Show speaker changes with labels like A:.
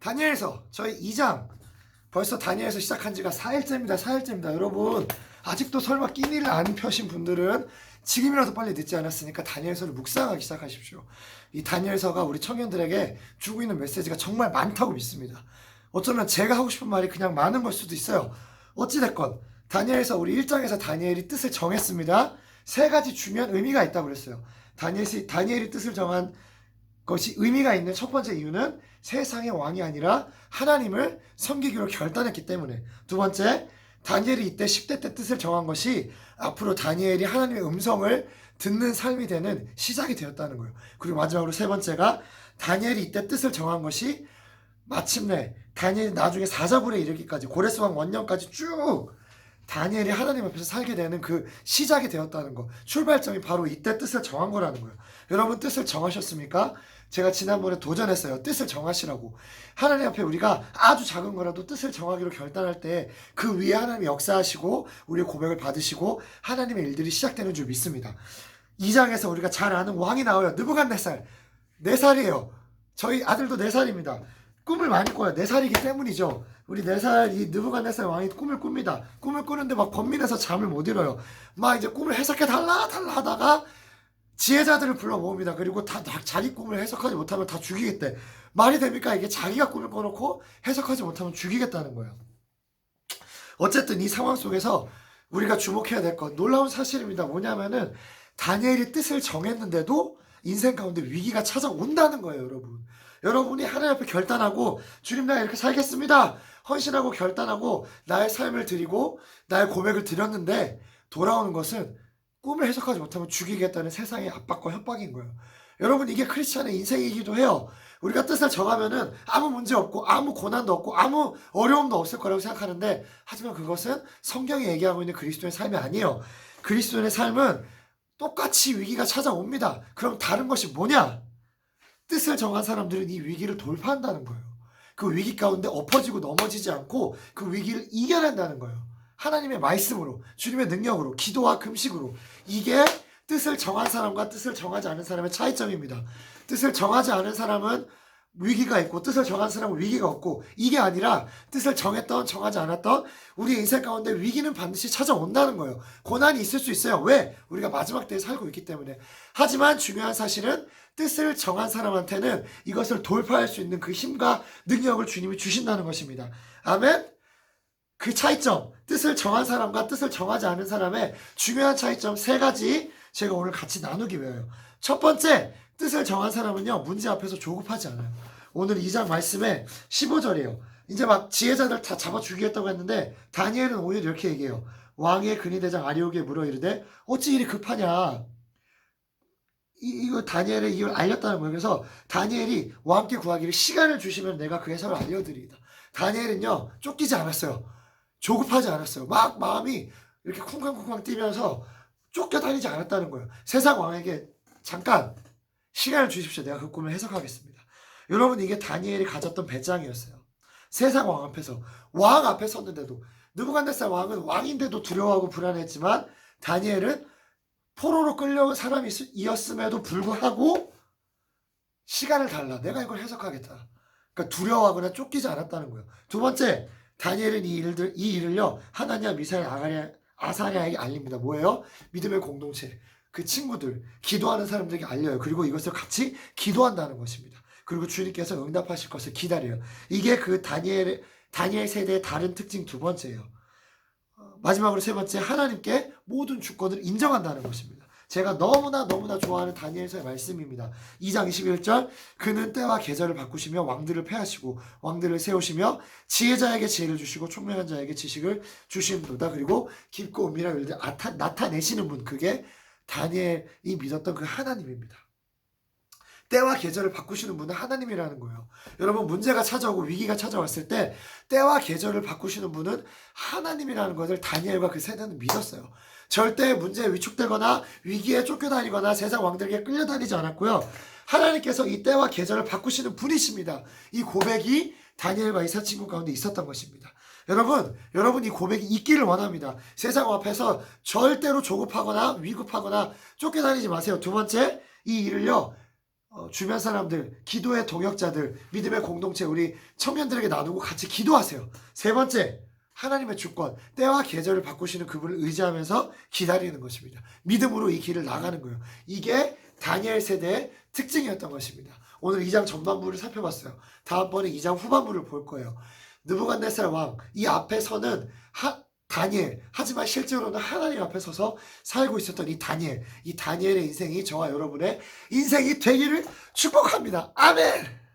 A: 다니엘서 저희 2장 벌써 다니엘서 시작한 지가 4일째입니다. 여러분 아직도 설마 끼니를 안 펴신 분들은 지금이라도 빨리 늦지 않았으니까 다니엘서를 묵상하기 시작하십시오. 이 다니엘서가 우리 청년들에게 주고 있는 메시지가 정말 많다고 믿습니다. 어쩌면 제가 하고 싶은 말이 그냥 많은 걸 수도 있어요. 어찌됐건 다니엘서 우리 1장에서 다니엘이 뜻을 정했습니다. 세 가지 중요한 의미가 있다고 그랬어요. 다니엘이 뜻을 정한 것이 의미가 있는 첫 번째 이유는 세상의 왕이 아니라 하나님을 섬기기로 결단했기 때문에. 두 번째, 다니엘이 이때 10대 때 뜻을 정한 것이 앞으로 다니엘이 하나님의 음성을 듣는 삶이 되는 시작이 되었다는 거예요. 그리고 마지막으로 세 번째가 다니엘이 이때 뜻을 정한 것이 마침내 다니엘이 나중에 사자굴에 이르기까지 고레스왕 원년까지 쭉 다니엘이 하나님 앞에서 살게 되는 그 시작이 되었다는 거. 출발점이 바로 이때 뜻을 정한 거라는 거예요. 여러분 뜻을 정하셨습니까? 제가 지난번에 도전했어요. 뜻을 정하시라고. 하나님 앞에 우리가 아주 작은 거라도 뜻을 정하기로 결단할 때 그 위에 하나님이 역사하시고 우리의 고백을 받으시고 하나님의 일들이 시작되는 줄 믿습니다. 2장에서 우리가 잘 아는 왕이 나와요. 느부갓네살. 4살이에요. 저희 아들도 4살입니다. 꿈을 많이 꿔요. 4살이기 때문이죠. 우리 4살 이 느부갓네살 왕이 꿈을 꿉니다. 꿈을 꾸는데 막 번민해서 잠을 못 이뤄요. 막 이제 꿈을 해석해 달라 하다가 지혜자들을 불러 모읍니다. 그리고 다 자기 꿈을 해석하지 못하면 다 죽이겠대. 말이 됩니까? 이게 자기가 꿈을 꿔놓고 해석하지 못하면 죽이겠다는 거예요. 어쨌든 이 상황 속에서 우리가 주목해야 될 건 놀라운 사실입니다. 뭐냐면은 다니엘이 뜻을 정했는데도 인생 가운데 위기가 찾아온다는 거예요, 여러분. 여러분이 하나님 앞에 결단하고 주님 나 이렇게 살겠습니다. 헌신하고 결단하고 나의 삶을 드리고 나의 고백을 드렸는데 돌아오는 것은 꿈을 해석하지 못하면 죽이겠다는 세상의 압박과 협박인 거예요. 여러분 이게 크리스찬의 인생이기도 해요. 우리가 뜻을 정하면은 아무 문제 없고 아무 고난도 없고 아무 어려움도 없을 거라고 생각하는데 하지만 그것은 성경이 얘기하고 있는 그리스도의 삶이 아니에요. 그리스도의 삶은 똑같이 위기가 찾아옵니다. 그럼 다른 것이 뭐냐? 뜻을 정한 사람들은 이 위기를 돌파한다는 거예요. 그 위기 가운데 엎어지고 넘어지지 않고 그 위기를 이겨낸다는 거예요. 하나님의 말씀으로, 주님의 능력으로, 기도와 금식으로. 이게 뜻을 정한 사람과 뜻을 정하지 않은 사람의 차이점입니다. 뜻을 정하지 않은 사람은 위기가 있고 뜻을 정한 사람은 위기가 없고, 이게 아니라 뜻을 정했던 정하지 않았던 우리 인생 가운데 위기는 반드시 찾아온다는 거예요. 고난이 있을 수 있어요. 왜? 우리가 마지막 때에 살고 있기 때문에. 하지만 중요한 사실은 뜻을 정한 사람한테는 이것을 돌파할 수 있는 그 힘과 능력을 주님이 주신다는 것입니다. 아멘? 그 차이점, 뜻을 정한 사람과 뜻을 정하지 않은 사람의 중요한 차이점 3가지 제가 오늘 같이 나누기 위해요. 첫 번째, 뜻을 정한 사람은요, 문제 앞에서 조급하지 않아요. 오늘 2장 말씀에 15절이에요. 이제 막 지혜자들 다 잡아 죽이겠다고 했는데 다니엘은 오히려 이렇게 얘기해요. 왕의 근위대장 아리옥에 물어 이르되 어찌 이리 급하냐. 이거 다니엘의 이걸 알렸다는 거예요. 그래서 다니엘이 왕께 구하기를 시간을 주시면 내가 그 해설을 알려드리이다. 다니엘은요, 쫓기지 않았어요. 조급하지 않았어요. 막 마음이 이렇게 쿵쾅쿵쾅 뛰면서 쫓겨다니지 않았다는 거예요. 세상 왕에게 잠깐 시간을 주십시오. 내가 그 꿈을 해석하겠습니다. 여러분 이게 다니엘이 가졌던 배짱이었어요. 세상 왕 앞에서, 왕 앞에 섰는데도, 느부갓네살 왕은 왕인데도 두려워하고 불안했지만 다니엘은 포로로 끌려온 사람이었음에도 불구하고 시간을 달라. 내가 이걸 해석하겠다. 그러니까 두려워하거나 쫓기지 않았다는 거예요. 두 번째, 다니엘은 이 일을요, 하나니아, 미사엘, 아사랴에게 알립니다. 뭐예요? 믿음의 공동체. 그 친구들, 기도하는 사람들에게 알려요. 그리고 이것을 같이 기도한다는 것입니다. 그리고 주님께서 응답하실 것을 기다려요. 이게 그 다니엘 세대의 다른 특징 2번째예요. 마지막으로 3번째, 하나님께 모든 주권을 인정한다는 것입니다. 제가 너무나 좋아하는 다니엘서의 말씀입니다. 2장 21절, 그는 때와 계절을 바꾸시며 왕들을 패하시고 왕들을 세우시며 지혜자에게 지혜를 주시고 총명한 자에게 지식을 주시는도다. 그리고 깊고 은밀한 일들 나타내시는 분, 그게 다니엘이 믿었던 그 하나님입니다. 때와 계절을 바꾸시는 분은 하나님이라는 거예요. 여러분 문제가 찾아오고 위기가 찾아왔을 때 때와 계절을 바꾸시는 분은 하나님이라는 것을 다니엘과 그 세대는 믿었어요. 절대 문제에 위축되거나 위기에 쫓겨다니거나 세상 왕들에게 끌려다니지 않았고요. 하나님께서 이 때와 계절을 바꾸시는 분이십니다. 이 고백이 다니엘과 이사 친구 가운데 있었던 것입니다. 여러분 이 고백이 있기를 원합니다. 세상 앞에서 절대로 조급하거나 위급하거나 쫓겨다니지 마세요. 두 번째, 이 일을요, 주변 사람들, 기도의 동역자들, 믿음의 공동체 우리 청년들에게 나누고 같이 기도하세요. 세 번째, 하나님의 주권, 때와 계절을 바꾸시는 그분을 의지하면서 기다리는 것입니다. 믿음으로 이 길을 나가는 거예요. 이게 다니엘 세대의 특징이었던 것입니다. 오늘 2장 전반부를 살펴봤어요. 다음번에 2장 후반부를 볼 거예요. 느부갓네살 왕, 이 앞에 서는 다니엘, 하지만 실제로는 하나님 앞에 서서 살고 있었던 이 다니엘의 인생이 저와 여러분의 인생이 되기를 축복합니다. 아멘!